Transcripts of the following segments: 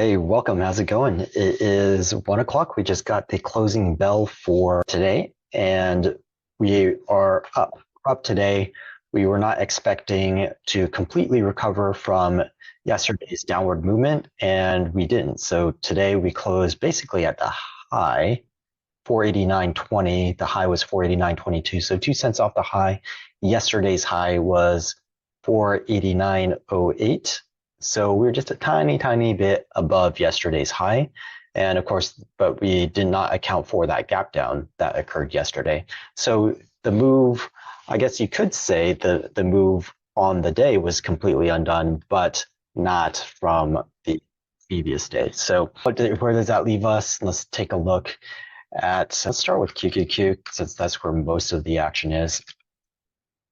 Hey, welcome. How's it going? It is 1 o'clock. We just got the closing bell for today, and we are up today. We were not expecting to completely recover from yesterday's downward movement, and we didn't. So today we closed basically at the high, 489.20. The high was 489.22, so 2 cents off the high. Yesterday's high was 489.08. So we're just a tiny, tiny bit above yesterday's high. And of course, but we did not account for that gap down that occurred yesterday. So the move, I guess you could say the move on the day was completely undone, but not from the previous day. So where does that leave us? Let's take a look let's start with QQQ since that's where most of the action is.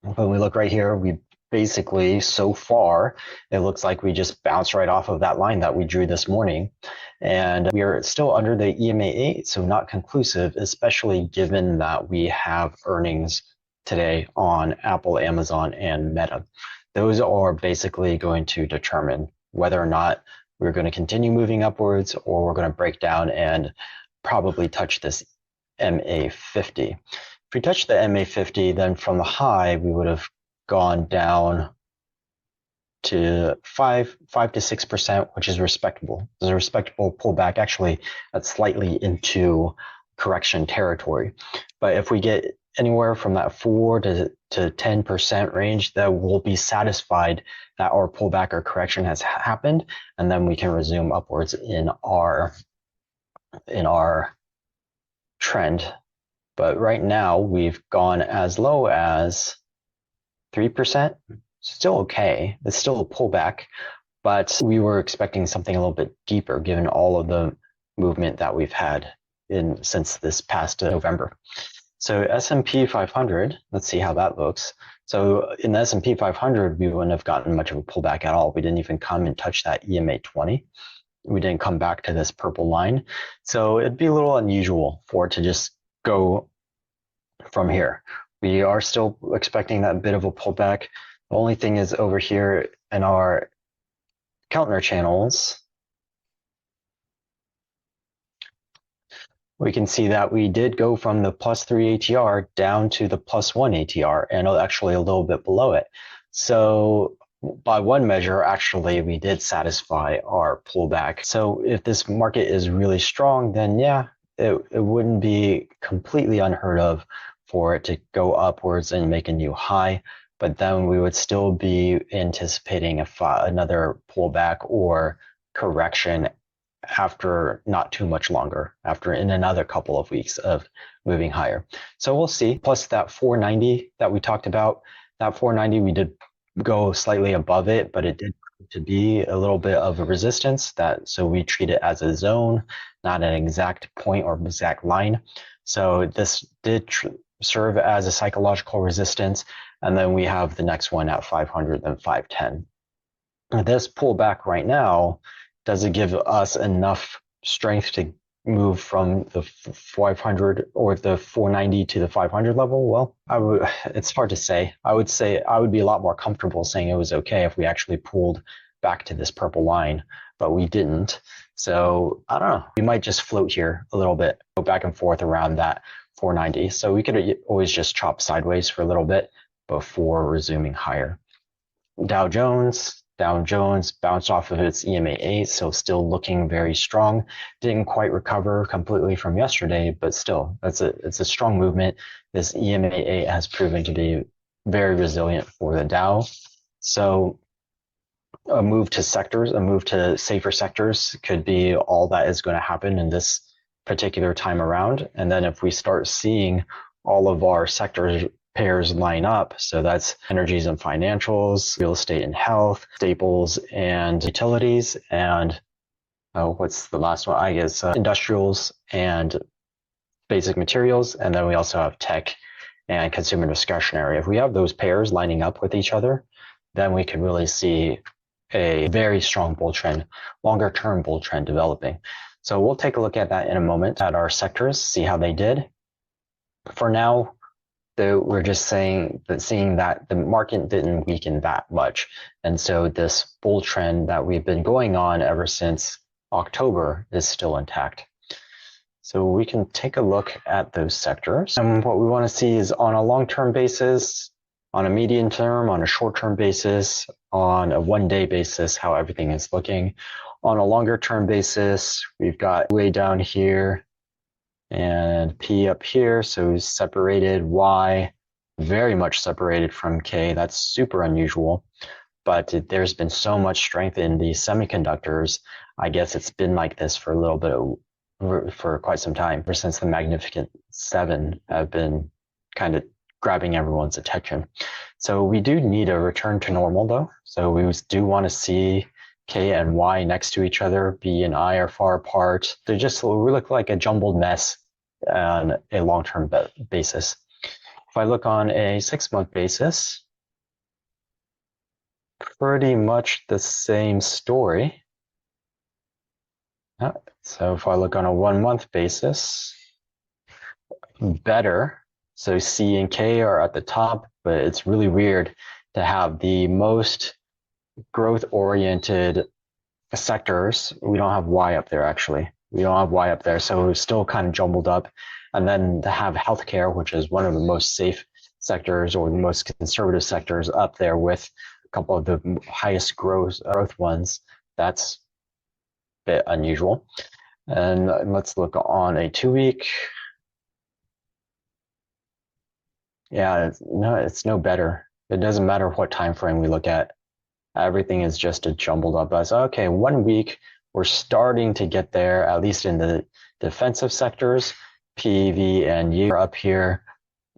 When we look right here, we basically, so far, it looks like we just bounced right off of that line that we drew this morning. And we are still under the EMA 8, so not conclusive, especially given that we have earnings today on Apple, Amazon, and Meta. Those are basically going to determine whether or not we're going to continue moving upwards or we're going to break down and probably touch this MA50. If we touch the MA50, then from the high, we would have gone down to 5 to 6%, which is respectable. It's a respectable pullback. Actually, that's slightly into correction territory. But if we get anywhere from that 4 to 10% range, that we'll be satisfied that our pullback or correction has happened, and then we can resume upwards in our trend. But right now, we've gone as low as 3%. Still okay. It's still a pullback, but we were expecting something a little bit deeper given all of the movement that we've had since this past November. So S&P 500, let's see how that looks. So in the S&P 500, we wouldn't have gotten much of a pullback at all. We didn't even come and touch that EMA 20. We didn't come back to this purple line. So it'd be a little unusual for it to just go from here. We are still expecting that bit of a pullback. The only thing is over here in our counter channels, we can see that we did go from the +3 ATR down to the +1 ATR and actually a little bit below it. So by one measure, actually, we did satisfy our pullback. So if this market is really strong, then yeah, it wouldn't be completely unheard of for it to go upwards and make a new high. But then we would still be anticipating another pullback or correction after not too much longer, after in another couple of weeks of moving higher. So we'll see. Plus that 490 that we talked about, that 490, we did go slightly above it, but it did to be a little bit of a resistance so we treat it as a zone, not an exact point or exact line. So this did serve as a psychological resistance. And then we have the next one at 500 and 510. This pullback right now, does it give us enough strength to move from the 500 or the 490 to the 500 level? Well, it's hard to say. I would say I would be a lot more comfortable saying it was okay if we actually pulled back to this purple line, but we didn't. So I don't know. We might just float here a little bit, go back and forth around that 490. So we could always just chop sideways for a little bit before resuming higher. Dow Jones bounced off of its EMA 8, so still looking very strong. Didn't quite recover completely from yesterday, but still, it's a strong movement. This EMA 8 has proven to be very resilient for the Dow. So a move to safer sectors could be all that is going to happen in this particular time around. And then if we start seeing all of our sectors pairs line up, so that's energies and financials, real estate and health, staples and utilities, and what's the last one? I guess industrials and basic materials, and then we also have tech and consumer discretionary. If we have those pairs lining up with each other, then we can really see a very strong bull trend, longer term bull trend developing. So we'll take a look at that in a moment at our sectors, see how they did. For now, we're just seeing that the market didn't weaken that much. And so this bull trend that we've been going on ever since October is still intact. So we can take a look at those sectors. And what we want to see is on a long-term basis, on a medium term, on a short-term basis, on a one-day basis, how everything is looking. On a longer-term basis, we've got way down here and P up here. So separated, Y very much separated from K. That's super unusual. But there's been so much strength in the semiconductors. I guess it's been like this for a little bit for quite some time, ever since the Magnificent Seven have been kind of grabbing everyone's attention. So we do need a return to normal though. So we do want to see K and Y next to each other. B and I are far apart. We look like a jumbled mess on a long-term basis. If I look on a 6-month basis, pretty much the same story. So if I look on a 1-month basis, better. So C and K are at the top, but it's really weird to have the most growth-oriented sectors. We don't have Y up there, actually. We don't have Y up there, so it's still kind of jumbled up. And then to have healthcare, which is one of the most safe sectors or the most conservative sectors, up there with a couple of the highest growth ones, that's a bit unusual. And let's look on a 2-week. Yeah, it's no better. It doesn't matter what time frame we look at. Everything is just a jumbled up as, okay, 1 week, we're starting to get there, at least in the defensive sectors. P, V, and Y are up here.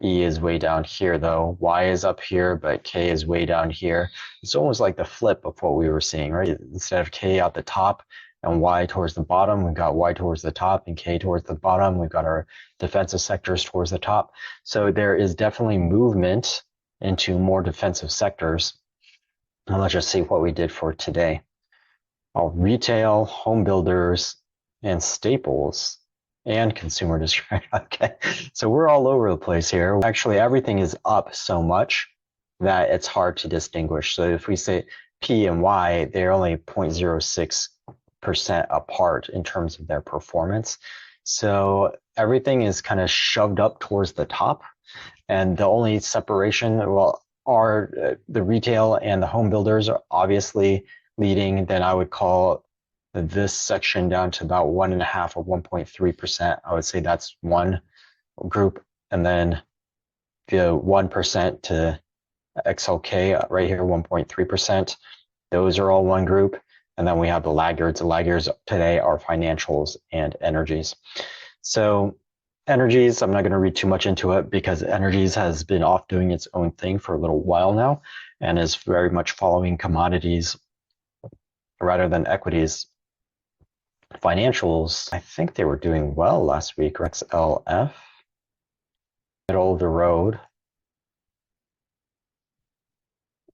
E is way down here though. Y is up here, but K is way down here. It's almost like the flip of what we were seeing, right? Instead of K at the top and Y towards the bottom, we've got Y towards the top and K towards the bottom. We've got our defensive sectors towards the top. So there is definitely movement into more defensive sectors. And let's just see what we did for today. Retail, home builders, and staples, and consumer discretionary. Okay, so we're all over the place here. Actually, everything is up so much that it's hard to distinguish. So if we say P and Y, they're only 0.06% apart in terms of their performance. So everything is kind of shoved up towards the top. And the only separation, are the retail and the home builders are obviously leading. Then I would call this section down to about 1.5 or 1.3%. I would say that's one group. And then the 1% to XLK right here, 1.3%. Those are all one group. And then we have the laggards. The laggards today are financials and energies. So energies, I'm not going to read too much into it because energies has been off doing its own thing for a little while now and is very much following commodities rather than equities. Financials, I think they were doing well last week. XLF, middle of the road.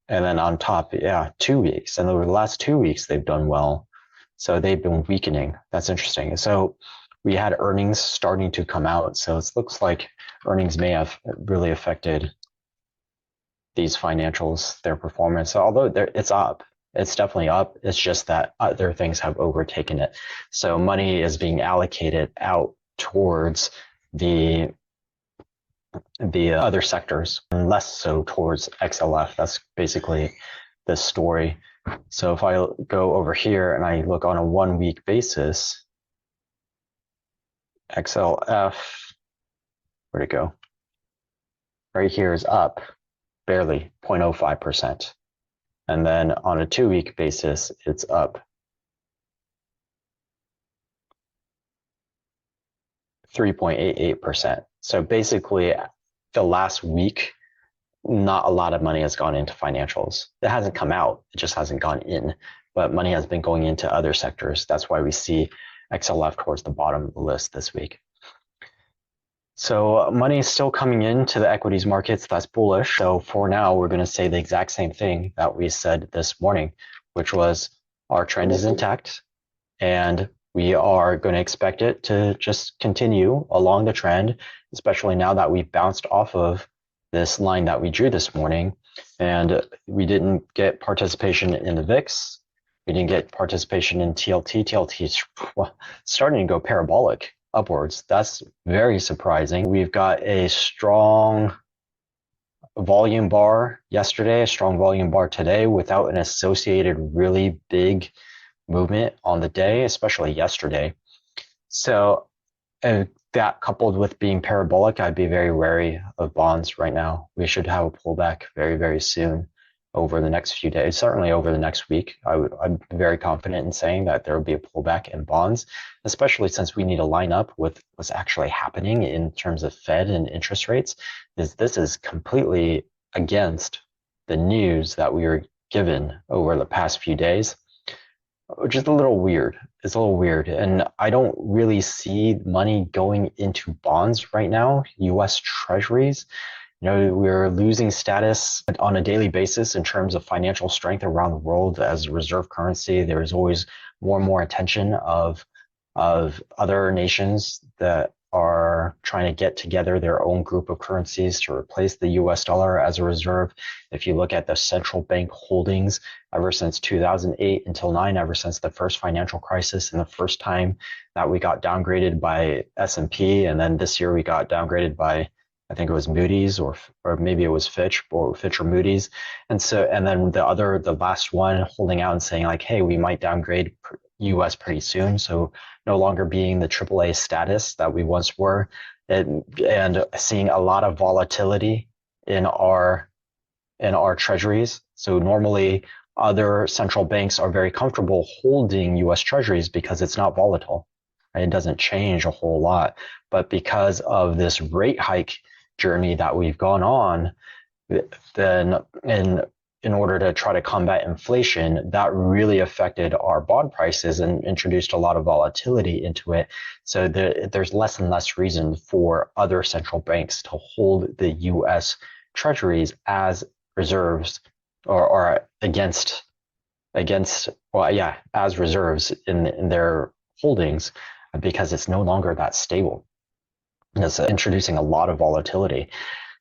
And then on top, yeah, 2 weeks. And over the last 2 weeks, they've done well. So they've been weakening. That's interesting. So we had earnings starting to come out. So it looks like earnings may have really affected these financials, their performance. Although it's up, it's definitely up. It's just that other things have overtaken it. So money is being allocated out towards the other sectors and less so towards XLF. That's basically the story. So if I go over here and I look on a 1 week basis, XLF, where'd it go? Right here is up barely 0.05%. And then on a 2 week basis, it's up 3.88%. So basically, the last week, not a lot of money has gone into financials. It hasn't come out, it just hasn't gone in, but money has been going into other sectors. That's why we see XLF towards the bottom of the list this week. So money is still coming into the equities markets. That's bullish. So for now, we're going to say the exact same thing that we said this morning, which was our trend is intact and we are going to expect it to just continue along the trend, especially now that we've bounced off of this line that we drew this morning and we didn't get participation in the VIX. We didn't get participation in TLT. TLT is starting to go parabolic upwards. That's very surprising. We've got a strong volume bar yesterday, a strong volume bar today without an associated really big movement on the day, especially yesterday. So that coupled with being parabolic, I'd be very wary of bonds right now. We should have a pullback very, very soon over the next few days, certainly over the next week. I'm very confident in saying that there will be a pullback in bonds, especially since we need to line up with what's actually happening in terms of Fed and interest rates. This is completely against the news that we were given over the past few days, which is a little weird. It's a little weird. And I don't really see money going into bonds right now, US Treasuries. We're losing status on a daily basis in terms of financial strength around the world as a reserve currency. There's always more and more attention of other nations that are trying to get together their own group of currencies to replace the US dollar as a reserve. If you look at the central bank holdings ever since 2008 until 9, ever since the first financial crisis and the first time that we got downgraded by S&P, and then this year we got downgraded by, I think it was Moody's or maybe it was Fitch or Moody's. And then the last one holding out and saying like, hey, we might downgrade US pretty soon. So no longer being the AAA status that we once were, and seeing a lot of volatility in our treasuries. So normally other central banks are very comfortable holding US Treasuries because it's not volatile. Right? It doesn't change a whole lot. But because of this rate hike journey that we've gone on, then in order to try to combat inflation, that really affected our bond prices and introduced a lot of volatility into it. So there's less and less reason for other central banks to hold the US Treasuries as reserves or as reserves in their holdings, because it's no longer that stable. It's introducing a lot of volatility.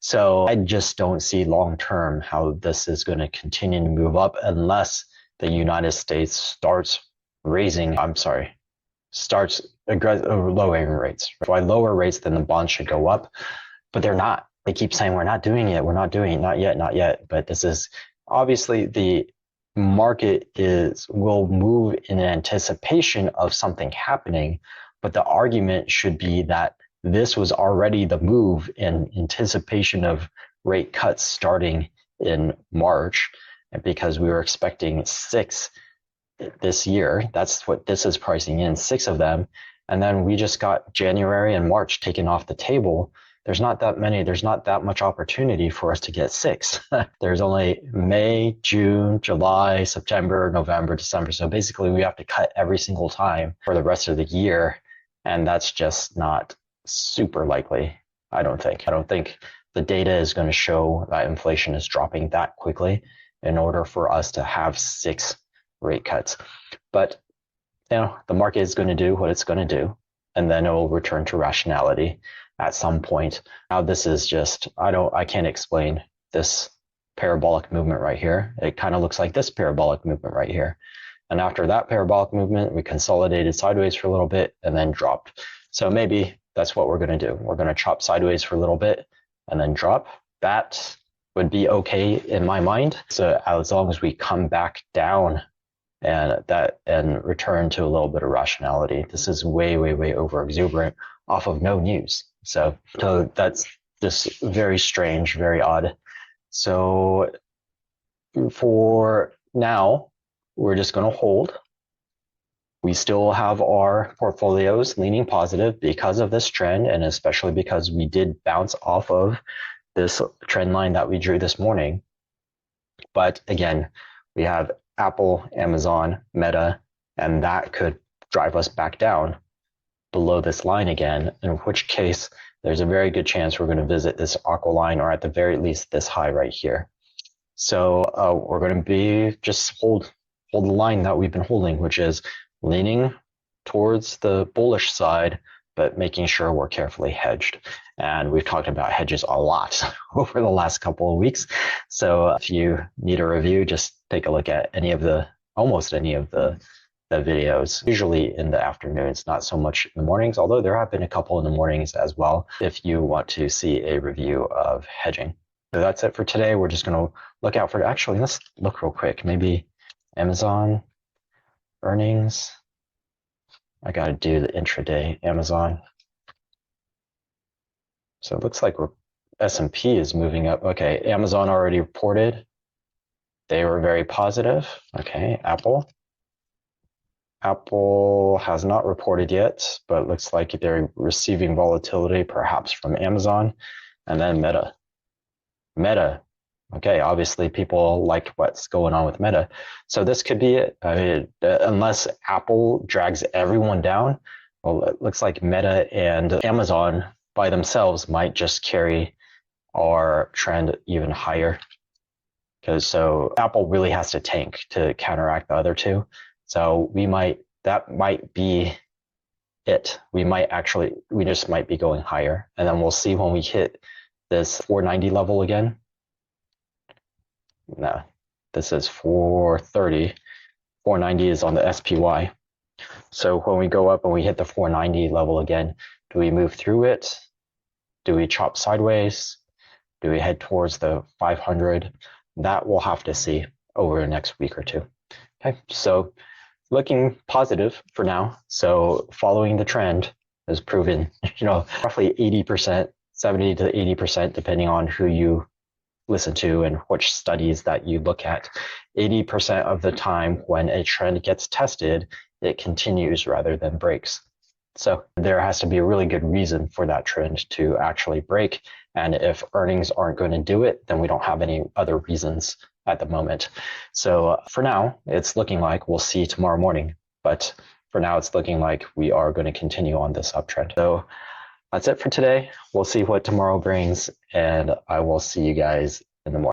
So I just don't see long term how this is going to continue to move up unless the United States starts lowering rates. If I lower rates, then the bonds should go up, but they're not. They keep saying we're not doing it, not yet. But this is obviously the market will move in anticipation of something happening, but the argument should be that this was already the move in anticipation of rate cuts starting in March, because we were expecting 6 this year. That's what this is pricing in, 6 of them. And then we just got January and March taken off the table. There's not that much opportunity for us to get 6. There's only May, June, July, September, November, December. So basically we have to cut every single time for the rest of the year. And that's just not super likely, I don't think. I don't think the data is going to show that inflation is dropping that quickly in order for us to have 6 rate cuts. But the market is going to do what it's going to do, and then it will return to rationality at some point. Now this is just, I can't explain this parabolic movement right here. It kind of looks like this parabolic movement right here. And after that parabolic movement, we consolidated sideways for a little bit and then dropped. So maybe that's what we're going to do. We're going to chop sideways for a little bit and then drop. That would be okay in my mind. So as long as we come back down and return to a little bit of rationality. This is way, way, way over exuberant off of no news. So that's just very strange, very odd. So for now, we're just going to hold. We still have our portfolios leaning positive because of this trend, and especially because we did bounce off of this trend line that we drew this morning. But again, we have Apple, Amazon, Meta, and that could drive us back down below this line again, in which case there's a very good chance we're going to visit this aqua line, or at the very least this high right here. So we're going to just hold the line that we've been holding, which is leaning towards the bullish side, but making sure we're carefully hedged. And we've talked about hedges a lot over the last couple of weeks. So if you need a review, just take a look at any of the almost any of the videos, usually in the afternoons, not so much in the mornings, although there have been a couple in the mornings as well if you want to see a review of hedging. So that's it for today. We're just going to look out for, actually, let's look real quick. Maybe Amazon earnings. I got to do the intraday Amazon. So it looks like S&P is moving up. Okay, Amazon already reported. They were very positive. Okay, Apple. Apple has not reported yet, but it looks like they're receiving volatility perhaps from Amazon. And then Meta. Meta. Okay, obviously people liked what's going on with Meta. So this could be it. I mean, unless Apple drags everyone down, well, it looks like Meta and Amazon by themselves might just carry our trend even higher. Because so Apple really has to tank to counteract the other two. So that might be it. We just might be going higher. And then we'll see when we hit this 490 level again. No, this is 430. 490 is on the SPY. So when we go up and we hit the 490 level again, do we move through it? Do we chop sideways? Do we head towards the 500? That we'll have to see over the next week or two. Okay, so looking positive for now. So following the trend has proven, roughly 80%, 70 to 80%, depending on who you listen to and which studies that you look at. 80% of the time when a trend gets tested, it continues rather than breaks. So there has to be a really good reason for that trend to actually break. And if earnings aren't going to do it, then we don't have any other reasons at the moment. So for now, it's looking like we'll see tomorrow morning. But for now, it's looking like we are going to continue on this uptrend. So that's it for today. We'll see what tomorrow brings, and I will see you guys in the morning.